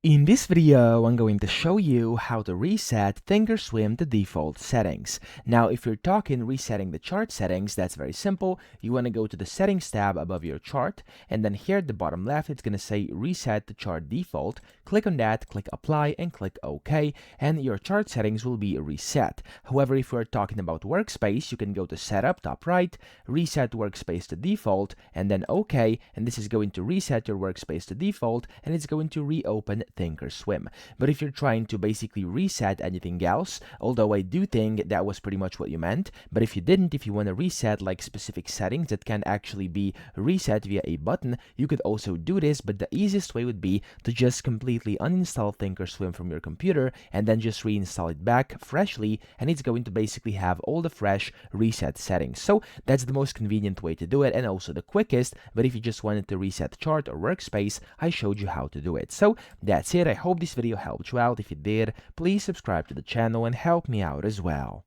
In this video, I'm going to show you how to reset ThinkorSwim to default settings. Now, if you're talking resetting the chart settings, that's very simple. You want to go to the settings tab above your chart, and then here at the bottom left, it's going to say reset the chart default. Click on that, click apply, and click OK, and your chart settings will be reset. However, if we're talking about workspace, you can go to setup, top right, reset workspace to default, and then OK, and this is going to reset your workspace to default, and it's going to reopen ThinkorSwim. But if you're trying to basically reset anything else, although I do think that was pretty much what you meant, but if you didn't, if you want to reset like specific settings that can actually be reset via a button, you could also do this, but the easiest way would be to just completely uninstall ThinkorSwim from your computer and then just reinstall it back freshly, and it's going to basically have all the fresh reset settings. So that's the most convenient way to do it and also the quickest, but if you just wanted to reset chart or workspace, I showed you how to do it. So that's it. I hope this video helped you out. If it did, please subscribe to the channel and help me out as well.